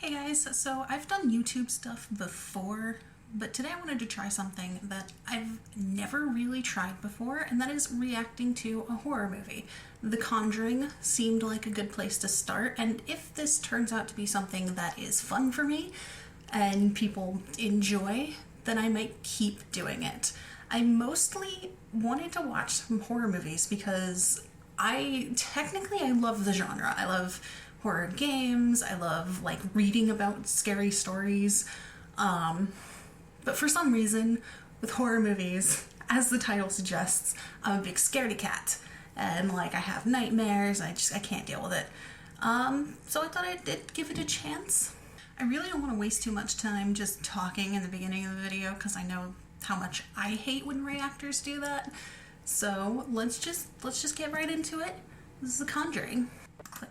Hey guys, so I've done YouTube stuff before, but today I wanted to try something that I've never really tried before, and that is reacting to a horror movie. The Conjuring seemed like a good place to start, and if this turns out to be something that is fun for me and people enjoy, then I might keep doing it. I mostly wanted to watch some horror movies because I love the genre. I love horror games. I love like reading about scary stories. But for some reason, with horror movies, as the title suggests, I'm a big scaredy-cat. And like I have nightmares. I can't deal with it. So I thought I'd give it a chance. I really don't want to waste too much time just talking in the beginning of the video because I know how much I hate when reactors do that. So let's just get right into it. This is The Conjuring. Click.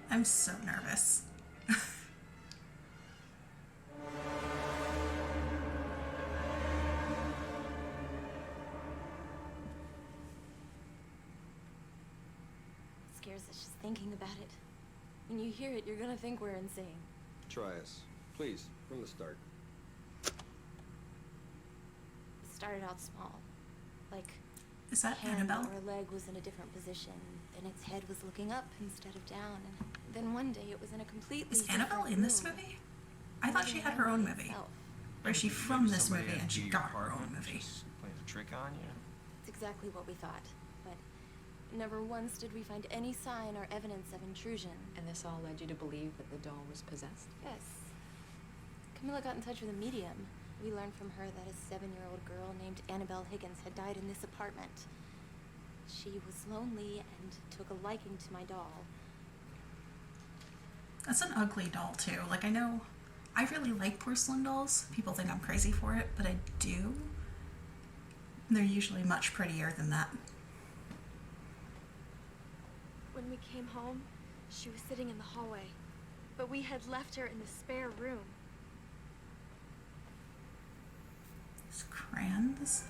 I'm so nervous. Scares us just thinking about it. When you hear it, you're gonna think we're insane. Try us. Please, from the start. It started out small. Like, Is that hand Annabelle? or leg was in a different position. Then its head was looking up instead of down. And then one day it was in a completely Is Annabelle in this movie? I thought she had her own movie. Or is she from this movie and she got her own movie? Playing a trick on you? It's exactly what we thought. But never once did we find any sign or evidence of intrusion. And this all led you to believe that the doll was possessed? Yes. Camilla got in touch with a medium. We learned from her that a 7-year-old girl named Annabelle Higgins had died in this apartment. She was lonely and took a liking to my doll. That's an ugly doll too. Like I know I really like porcelain dolls. People think I'm crazy for it, but I do. They're usually much prettier than that. When we came home, she was sitting in the hallway, but we had left her in the spare room. These crayons.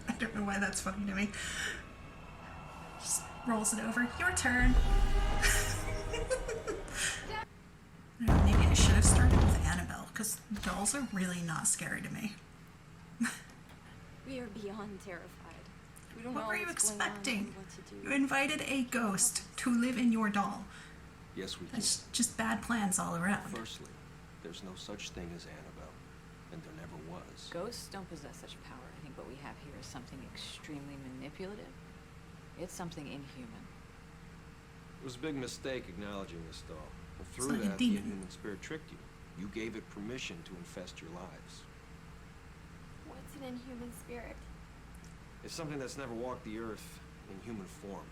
I don't know why that's funny to me. Just rolls it over. Your turn. Maybe I should have started with Annabelle, because dolls are really not scary to me. We are beyond terrified. We don't What know were you what's going on or expecting? what to do. You invited a ghost to live in your doll. Yes, we do. That's just bad plans all around. Firstly, there's no such thing as Annabelle, and there never was. Ghosts don't possess such power. I think what we have here is something extremely manipulative. It's something inhuman. It was a big mistake acknowledging this doll. And It's through like a that, the demon. inhuman spirit tricked you. You gave it permission to infest your lives. What's an inhuman spirit? It's something that's never walked the earth in human form.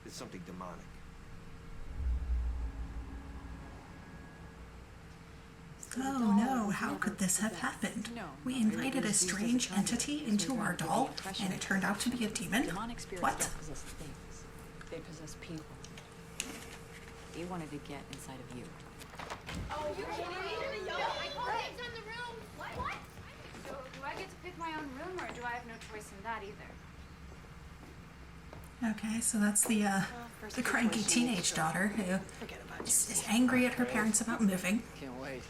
It's something demonic. So the Oh doll no, was how never could this have possessed. happened? No, We no, invited it a was used as a strange conduit. entity It was into made our under the doll, impression and it turned out to be a demon? Demonic spirits What? don't possess things. They possess people. They wanted to get inside of you. Oh, you kidding me? No, I told you it's in the room. What? So, do I get to pick my own room, or do I have no choice in that either? Okay, so that's the first the your cranky choice, teenage so daughter who Forget about it. is angry at her parents about moving. Can't wait.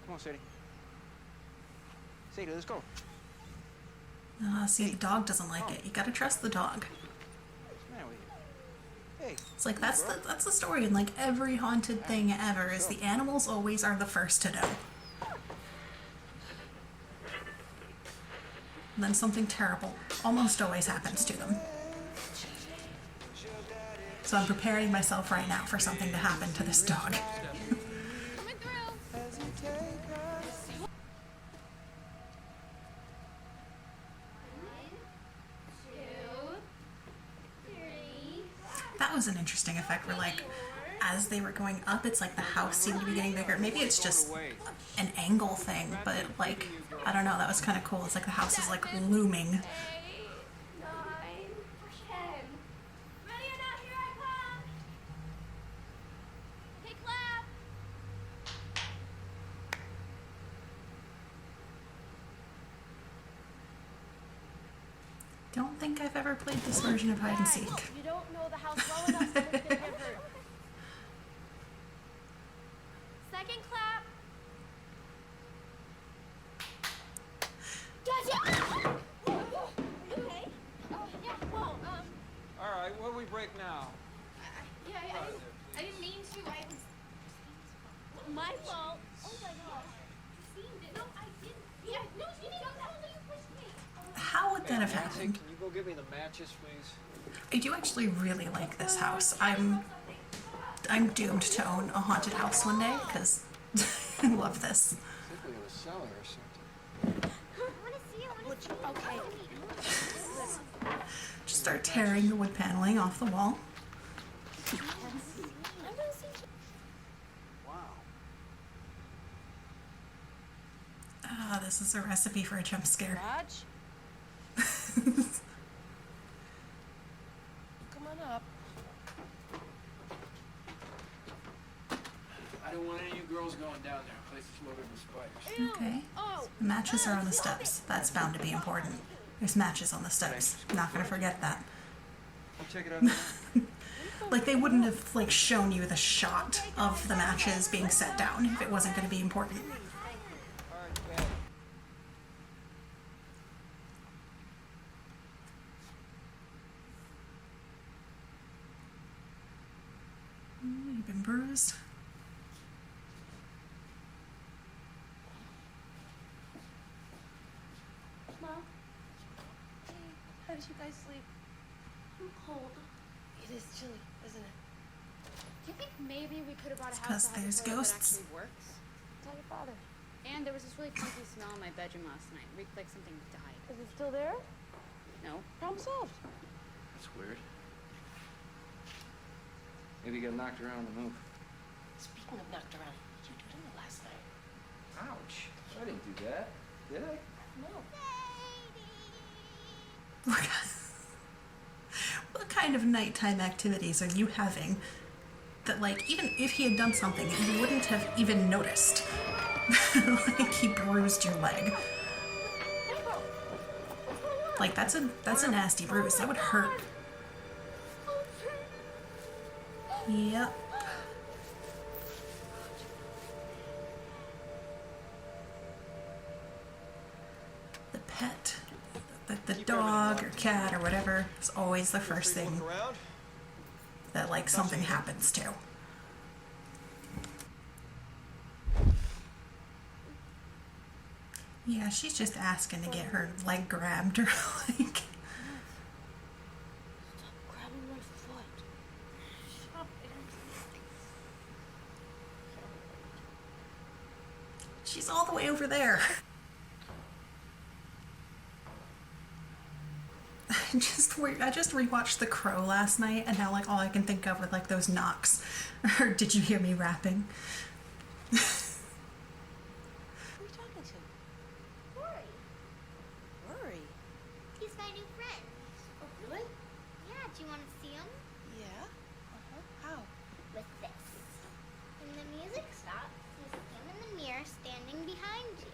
Come on, Sadie. Sadie, let's go. See, the dog doesn't like it. You gotta trust the dog. What's the matter with you? Hey. It's like that's the story in like every haunted thing ever is the animals always are the first to know. And then something terrible almost always happens to them. So I'm preparing myself right now for something to happen to this dog. Coming through. One, two, three. That was an interesting effect where, like, as they were going up, it's like the house seemed to be getting bigger. Maybe it's just an angle thing, but, like, I don't know, that was kind of cool. It's like the house is, like, looming. 8, 9, 10. Ready or not, here I come. Okay, clap. Don't think I've ever played this version of hide and seek. You don't know the house well enough to get hurt. Second clap. Gotcha. Okay. Yeah. Well, All right, what do we break now? yeah. I didn't mean to. I was my fault. Oh my gosh. You seemed it. No, I didn't. Yeah. No, you didn't. You pushed me. How would that have Nancy, happened? can you go get me the matches, please? I do actually really like this house. I'm doomed to own a haunted house one day because I love this. I think we have a cellar or something. Okay. Just start tearing the wood paneling off the wall. Wow. Ah, this is a recipe for a jump scare. Raj? Come on up. I don't want any of you girls going down there. The place is loaded with spiders. Okay. The matches are on the steps. That's bound to be important. There's matches on the steps. Not gonna forget that. I'll check it out now. Like, they wouldn't have, like, shown you the shot of the matches being set down if it wasn't gonna be important. All right, bad. You've been bruised. Mom. Hey, how did you guys sleep? I'm cold. It is chilly, isn't it? Do you think maybe we could have brought a It's house 'cause that has there's a toilet that ghosts. actually works? Tell your father. And there was this really funky smell in my bedroom last night. Reeked like something died. Is it still there? No. Problem solved. That's weird. Maybe you got knocked around the move. Speaking of knocked around, what did you do to me last night? Ouch. I didn't do that. Did I? No. What kind of nighttime activities are you having that, like, even if he had done something, you wouldn't have even noticed? Like, he bruised your leg. Like, that's a nasty bruise. That would hurt. Yep. The pet, the dog or cat or whatever is always the first thing that, like, something happens to. Yeah, she's just asking to get her leg grabbed or, like... Stop grabbing my foot. Stop it. She's all the way over there. I just rewatched The Crow last night, and now, like, all I can think of are, like, those knocks. Or did you hear me rapping? Who are you talking to? Rory. Rory. He's my new friend. Oh, really? Yeah, do you want to see him? Yeah. Uh-huh. How? With this. When the music stops, you see him in the mirror standing behind you.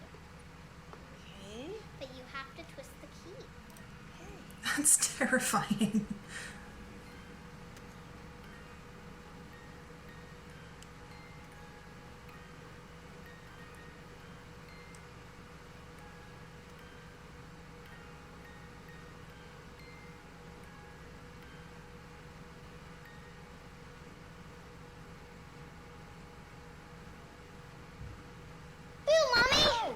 Okay. But you have to twist the key. Okay. That's terrifying. Boo, Mommy!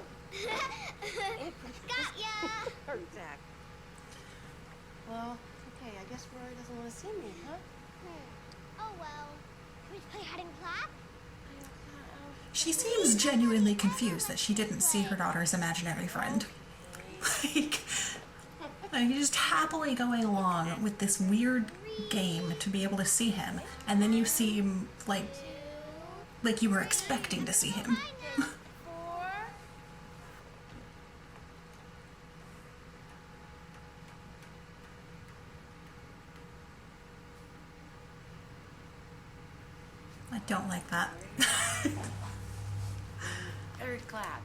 Got ya! Hurt, Zach. Well, okay, I guess Rory doesn't want to see me, huh? Oh well. Can we play hide and clap? She seems genuinely confused that she didn't see her daughter's imaginary friend. Like, Like, you're just happily going along with this weird game to be able to see him, and then you see him like you were expecting to see him. I don't like that. Third clap.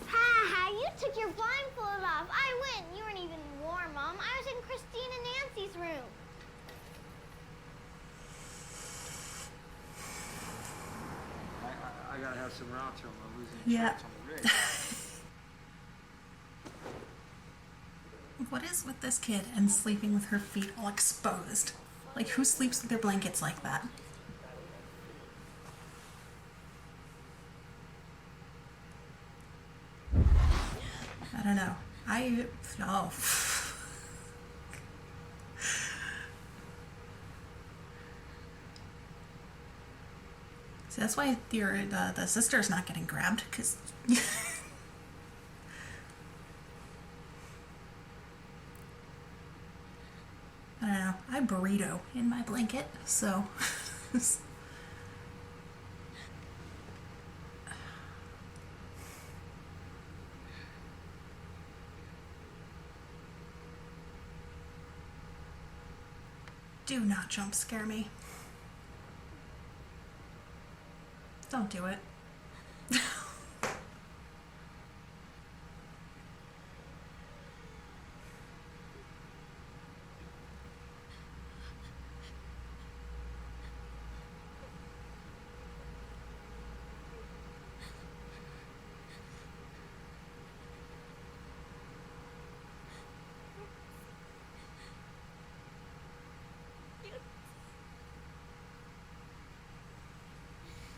Ha! You took your blindfold off. I went. You weren't even warm, Mom. I was in Christine and Nancy's room. I gotta have some route to him. I'm losing Yeah. shots on the rig. What is with this kid and sleeping with her feet all exposed? Like, who sleeps with their blankets like that? I don't know. Oh. See, that's why the sister's not getting grabbed, because I don't know. I burrito in my blanket, so do not jump scare me. Don't do it.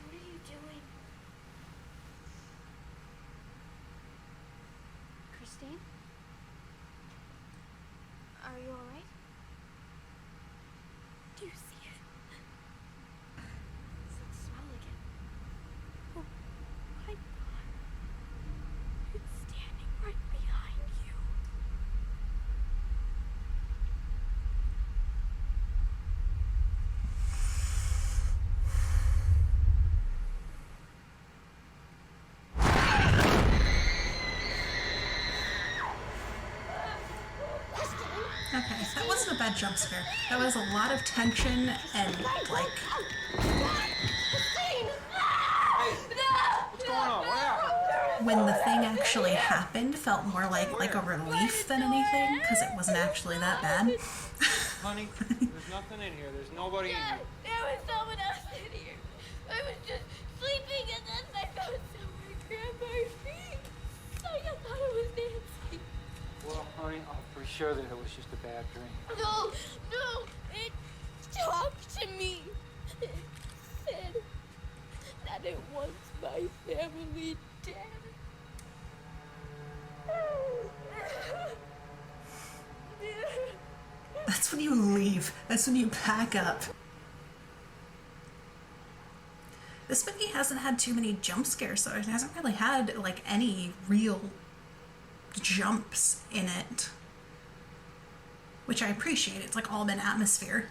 What are you doing? Christine? Are you alright? Do you see it? It's that smell again. Oh my God. It's standing right behind you. Okay, that wasn't a bad jump scare. That was a lot of tension and like What's going on? What happened? when the thing actually happened felt more like a relief than anything, because it wasn't actually that bad. Honey, there's nothing in here. There's nobody in here. There was someone else in here. I was just sleeping and then I felt someone grab my feet. I thought it was Nancy. Well, honey, I'm pretty sure that it was just a bad dream. No, it talked to me. It said that it wants my family dead. That's when you leave. That's when you pack up. This movie hasn't had too many jump scares, so it hasn't really had like any real jumps in it, which I appreciate. It's like all been atmosphere.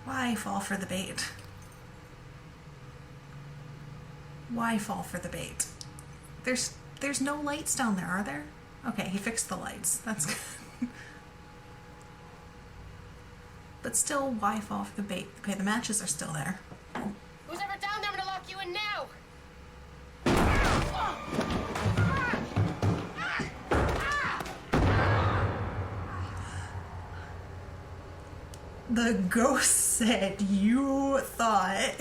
Why fall for the bait? Why fall for the bait? There's no lights down there, are there? Okay, he fixed the lights. That's good. But still, why fall for the bait? Okay, the matches are still there. Who's ever down there? I'm gonna lock you in now. The ghost said you thought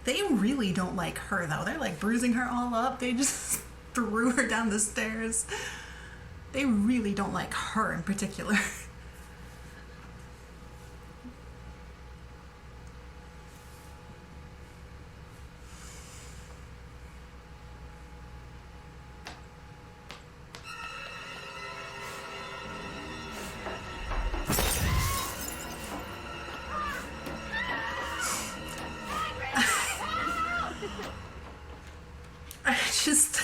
They really don't like her though. They're like bruising her all up. They just threw her down the stairs. They really don't like her in particular. I just...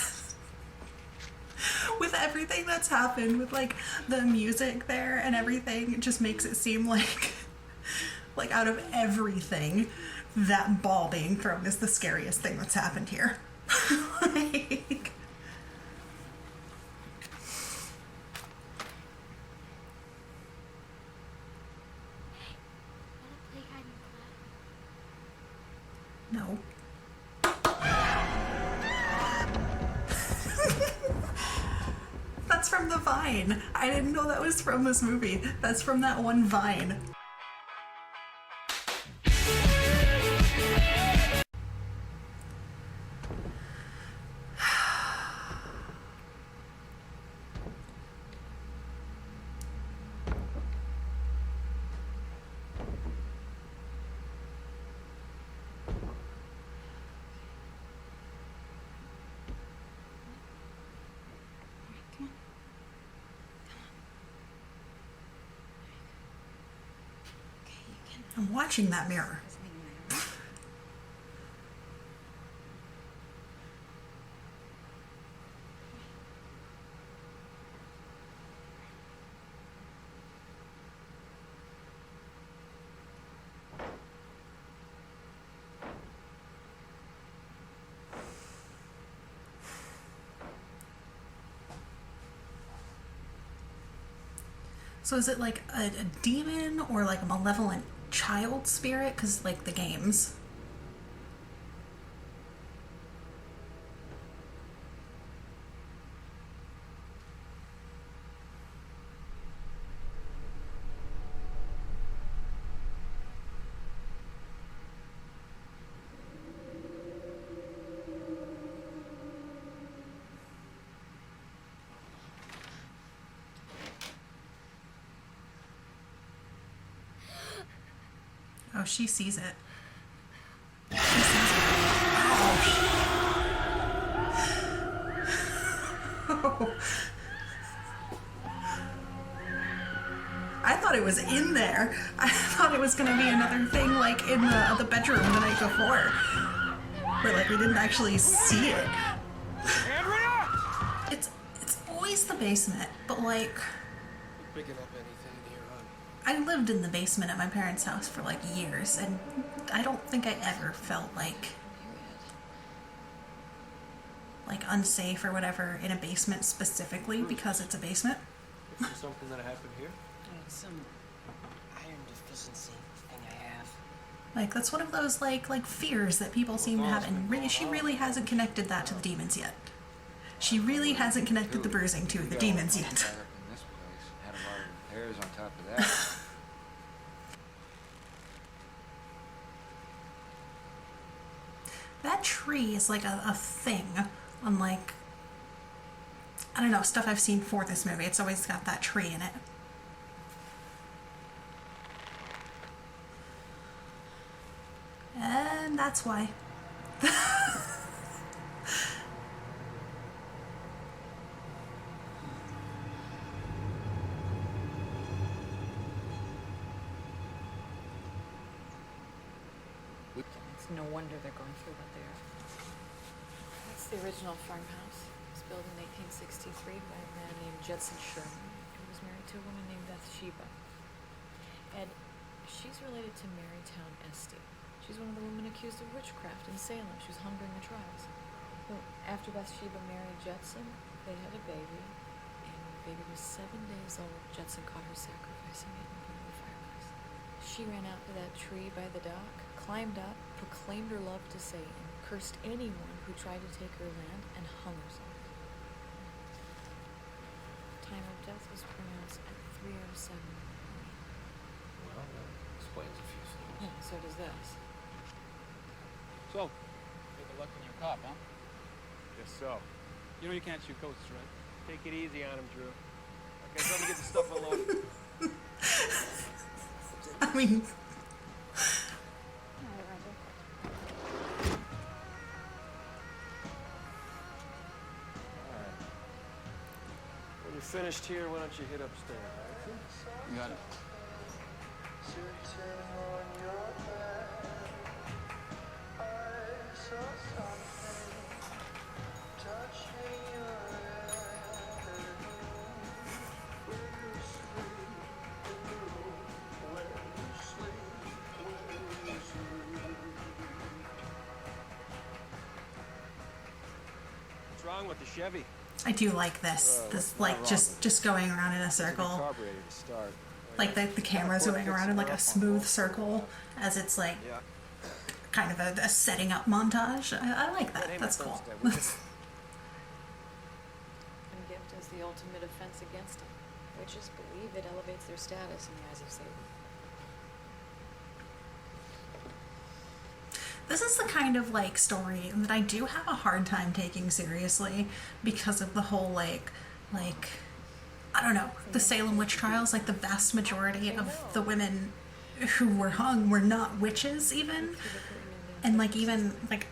with everything that's happened, with like the music there and everything, it just makes it seem like out of everything, that ball being thrown is the scariest thing that's happened here. Like, Wanna play hide and no. That's from the Vine. I didn't know that was from this movie. That's from that one Vine. I'm watching that mirror. So is it like a demon or like a malevolent child spirit? Because like the games. Oh, she sees it. She sees it. Oh. I thought it was in there. I thought it was gonna be another thing like in the bedroom the night before. Where like we didn't actually see it. Andrea! It's always the basement, but like Picking up anything in here, hon? I lived in the basement at my parents' house for like years, and I don't think I ever felt like unsafe or whatever in a basement specifically because it's a basement. Is this something that happened here? It's some iron deficiency thing I have. Like that's one of those like fears that people seem to have, and really she really hasn't connected that to the demons yet. She really hasn't connected the bruising to the demons yet. In this place, had a lot of repairs on top of that. That tree is like a thing on like, I don't know, stuff I've seen for this movie. It's always got that tree in it. And that's why. It's no wonder they're going through what they are. That's the original farmhouse. It was built in 1863 by a man named Judson Sherman, who was married to a woman named Bathsheba. And she's related to Marytown Esty. She's one of the women accused of witchcraft in Salem. She was hung during the trials. Well, after Bathsheba married Judson, they had a baby, and when the baby was 7 days old, Judson caught her sacrificing it in front of the fireplace. She ran out to that tree by the dock, climbed up, proclaimed her love to Satan, cursed anyone who tried to take her land, and hung herself. Time of death was pronounced at 3:07 in the morning. Well, that explains a few things. Yeah, so does this. So, take a look in your cop, huh? Guess so. You know you can't shoot ghosts, right? Take it easy on him, Drew. Guys, let me get the stuff unloaded. I mean, Alright, Roger. Alright. When you're finished here, why don't you hit upstairs? You got it. What's wrong with the Chevy? I do like this. This like just going around in a circle. Carburetor to start. Like the camera's going around in like a smooth circle as it's like Yeah. kind of a setting up montage. I like that. That's cool. And gift is the ultimate offense against him. Witches believe it elevates their status in the eyes of Satan. This is the kind of like story that I do have a hard time taking seriously because of the whole like I don't know, the Salem witch trials. Like the vast majority of the women who were hung were not witches even, and like even like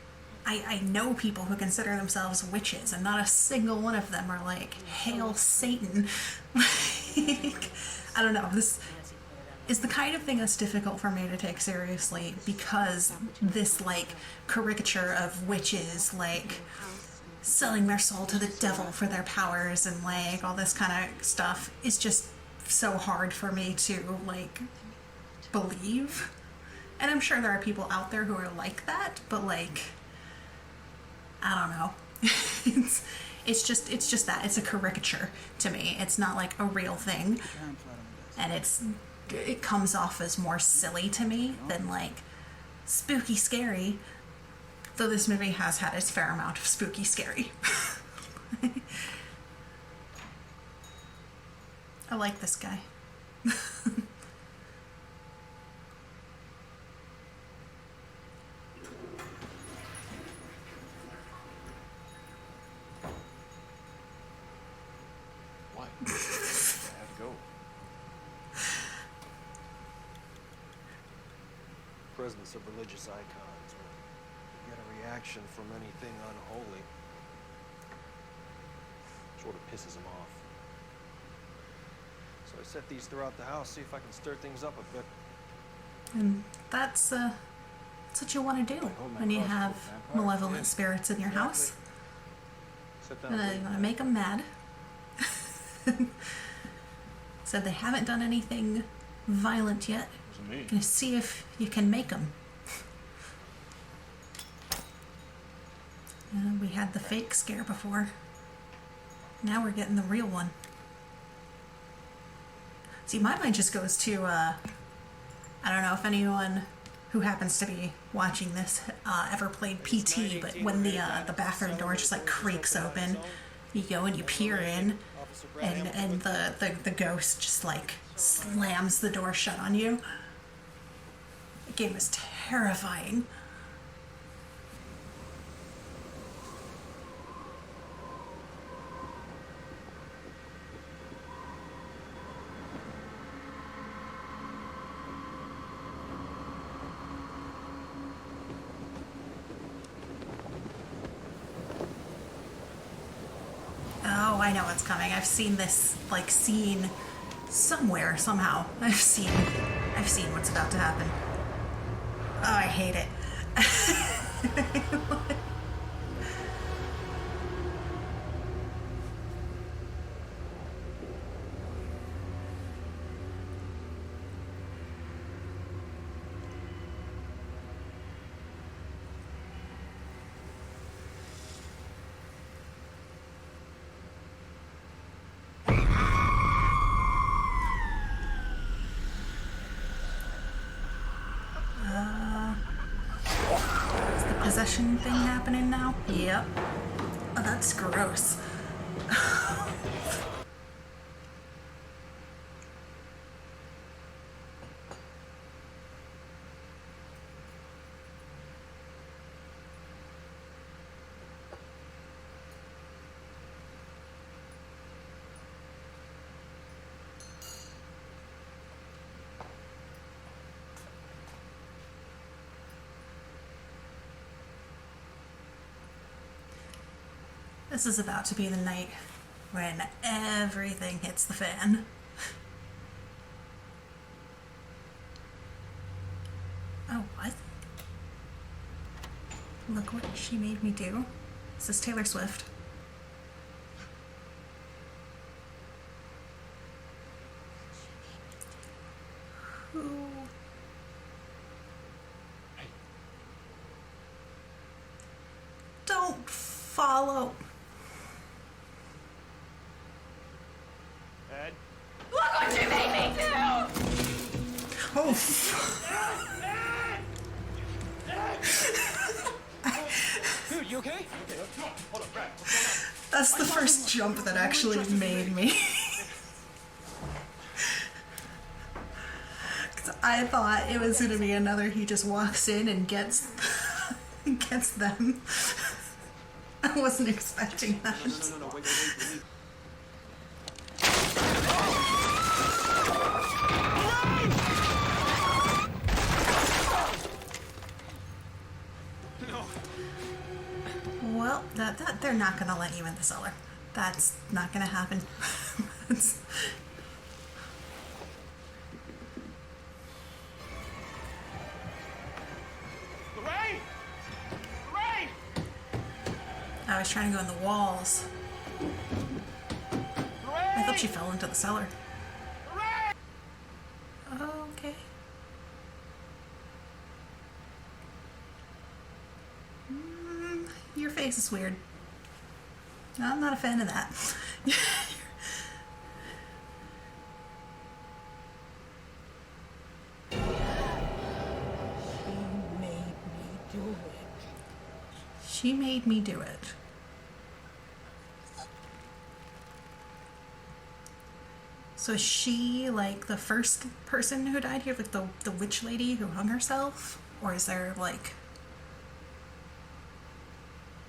I know people who consider themselves witches, and not a single one of them are like, hail Satan. Like, I don't know, this is the kind of thing that's difficult for me to take seriously because this like caricature of witches like selling their soul to the devil for their powers and like all this kind of stuff is just so hard for me to like believe. And I'm sure there are people out there who are like that, but like I don't know. it's just that it's a caricature to me. It's not like a real thing, and it comes off as more silly to me than like spooky scary, though this movie has had its fair amount of spooky scary. I like this guy. Why? I have to go. Presence of religious icons. You get a reaction from anything unholy. Sort of pisses them off. So I set these throughout the house, see if I can stir things up a bit. And that's what you want to do when you have malevolent spirits in your house. Sit down. You want to make them mad. Said they haven't done anything violent yet. Wasn't me. Gonna see if you can make them. We had the fake scare before. Now we're getting the real one. See, my mind just goes to, I don't know if anyone who happens to be watching this ever played PT, but when the bathroom door just like creaks open, you go and you peer in, and the ghost just like slams the door shut on you. The game is terrifying. Oh, I know what's coming. I've seen this like scene somewhere, somehow. I've seen what's about to happen. Oh, I hate it. Is the possession thing happening now? Yep. Oh, that's gross. This is about to be the night when everything hits the fan. Oh, what? Look what she made me do. This is Taylor Swift. Who? Don't follow. Ed? Look what you made me do! Oh. Dude, you okay? Okay, hold up, Brad. What's going on? That's the first jump that actually made me. 'Cause I thought it was gonna be another he just walks in and gets them. I wasn't expecting that. No, wait, we need... Well, that they're not gonna let you in the cellar. That's not gonna happen. Lorraine! Lorraine! I was trying to go in the walls. I thought she fell into the cellar. Okay. Your face is weird. I'm not a fan of that. She made me do it. So is she like the first person who died here, like the witch lady who hung herself? Or is there like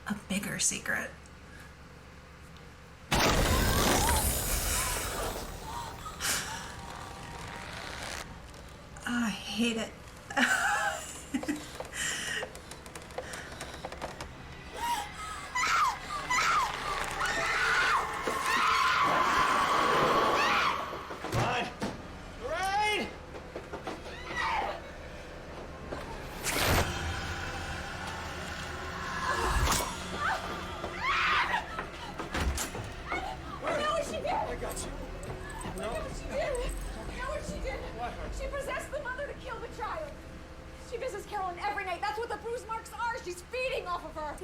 a bigger secret? Oh, I hate it. She possessed the mother to kill the child. She visits Carolyn every night. That's what the bruise marks are. She's feeding off of her.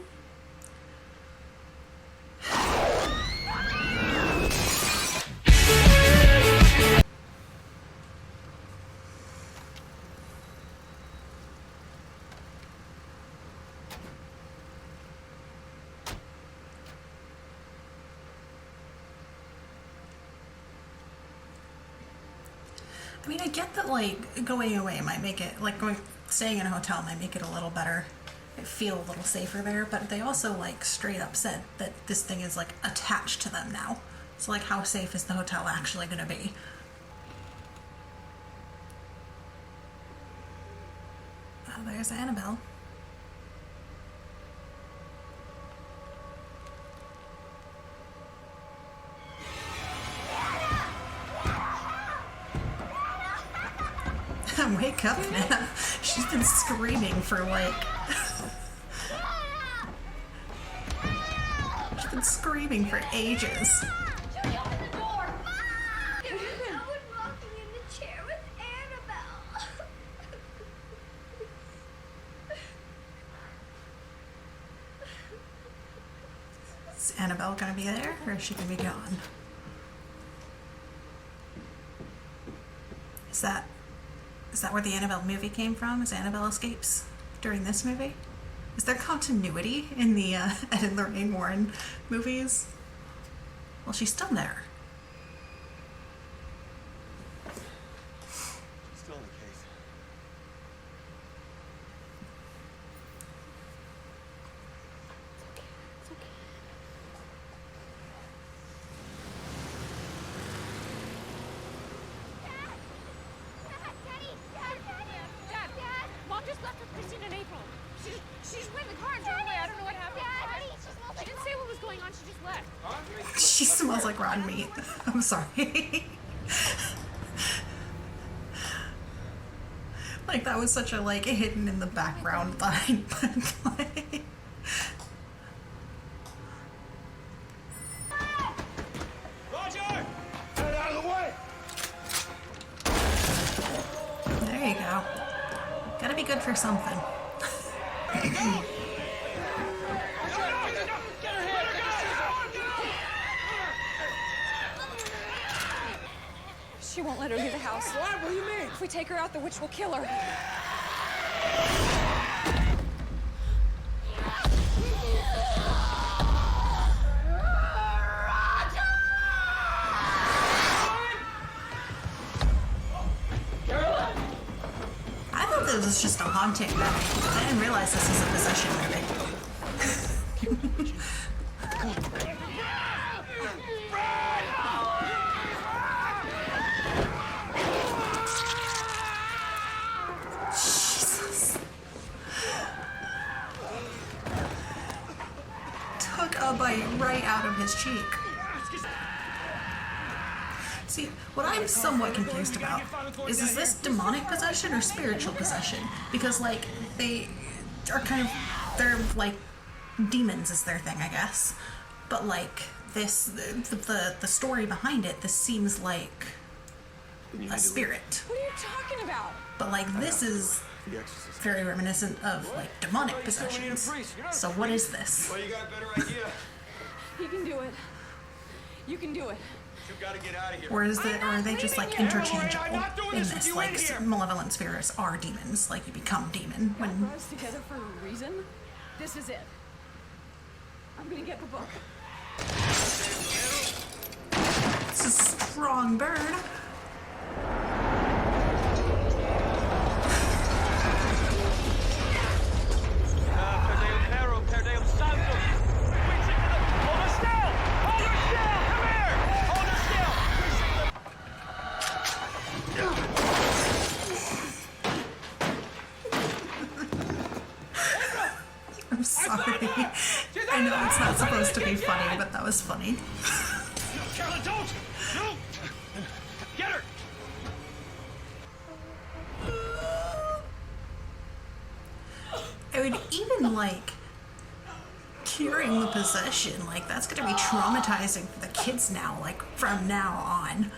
I mean, I get that, like, going away might make it, like, staying in a hotel might make it a little better. I feel a little safer there, but they also, like, straight up said that this thing is, like, attached to them now. So, like, how safe is the hotel actually gonna be? Oh, there's Annabelle. Wake up, man. She's been screaming for like... She's been screaming for ages. Julie, open the door! There's no one rocking in the chair with Annabelle. Is Annabelle gonna be there, or is she gonna be gone? Is that where the Annabelle movie came from? Is Annabelle escapes during this movie? Is there continuity in the Ed and Lorraine Warren movies? Well, she's still there. She's still in the case. Mom just left with Christine and April. She's went in the car and drove away. I don't know what happened. She didn't say what was going on. She just She smells like rotten meat. I'm sorry. Like, that was such a, like, hidden in the background thing, but, like... Roger! Get out of the way! There you go. Gotta be good for something. She won't let her leave the house. What? What do you mean? If we take her out, the witch will kill her. I thought this was just a haunting movie. I didn't realize this was a possession movie. Jesus. Took a bite right out of his cheek. See, what I'm somewhat confused about is this demonic possession or spiritual possession? Because, like, they are kind of, they're, like, demons is their thing, I guess. But, like, this, the story behind it, this seems like a spirit. What are you talking about? But, like, this is very reminiscent of, like, demonic possessions. So what is this? Well, you got a better idea. You can do it. You can do it. You gotta get out of here. Or is it, or are they just, like, interchangeable in this? Like, malevolent spirits are demons. Like, you become demon when... Brought us together for a reason. This is it. I'm gonna get the book. It's a strong bird. I'm sorry. I know it's not supposed to be funny, but that was funny. Carolyn, don't! No! Get her! I mean, even, like, curing the possession, like, that's gonna be traumatizing for the kids now, like, from now on.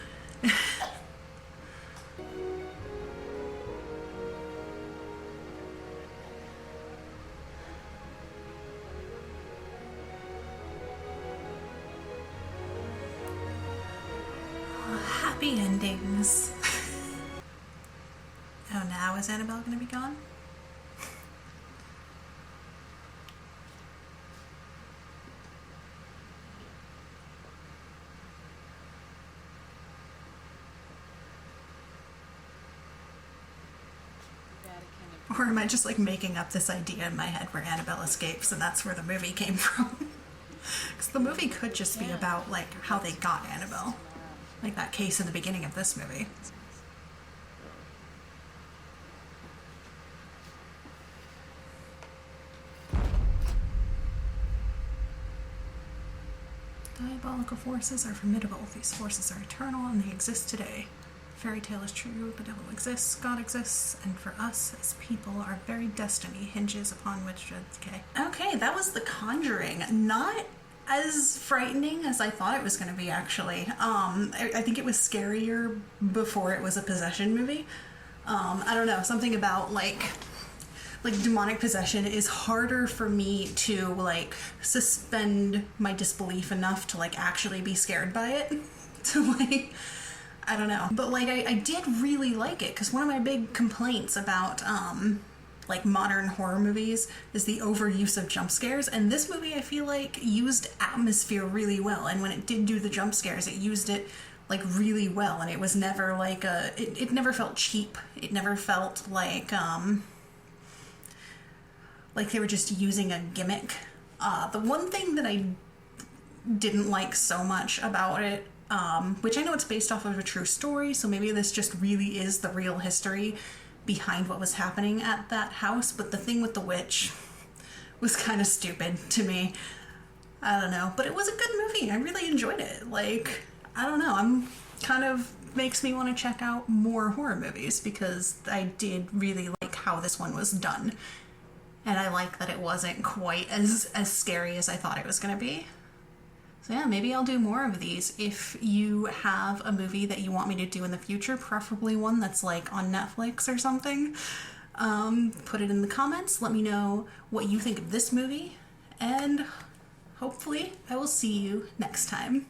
Happy endings. Oh, now is Annabelle gonna be gone? Or am I just, like, making up this idea in my head where Annabelle escapes and that's where the movie came from? Because the movie could just be about, like, how they got Annabelle. Like that case in the beginning of this movie. Diabolical forces are formidable. These forces are eternal and they exist today. Fairy tale is true, the devil exists, God exists, and for us as people, our very destiny hinges upon which... Okay. Okay, that was The Conjuring. Not as frightening as I thought it was going to be, actually. I think it was scarier before it was a possession movie. I don't know, something about, like demonic possession is harder for me to, like, suspend my disbelief enough to, like, actually be scared by it. To, like... I don't know. But, like, I did really like it, because one of my big complaints about, like, modern horror movies is the overuse of jump scares, and this movie, I feel like, used atmosphere really well, and when it did do the jump scares, it used it, like, really well, and it was never, like, it never felt cheap. It never felt like they were just using a gimmick. The one thing that I didn't like so much about it, which I know it's based off of a true story, so maybe this just really is the real history behind what was happening at that house, but the thing with the witch was kind of stupid to me. I don't know, but it was a good movie. I really enjoyed it. Like, I don't know, I'm kind of makes me want to check out more horror movies because I did really like how this one was done. And I like that it wasn't quite as scary as I thought it was going to be. So yeah, maybe I'll do more of these. If you have a movie that you want me to do in the future, preferably one that's like on Netflix or something, put it in the comments. Let me know what you think of this movie, and hopefully I will see you next time.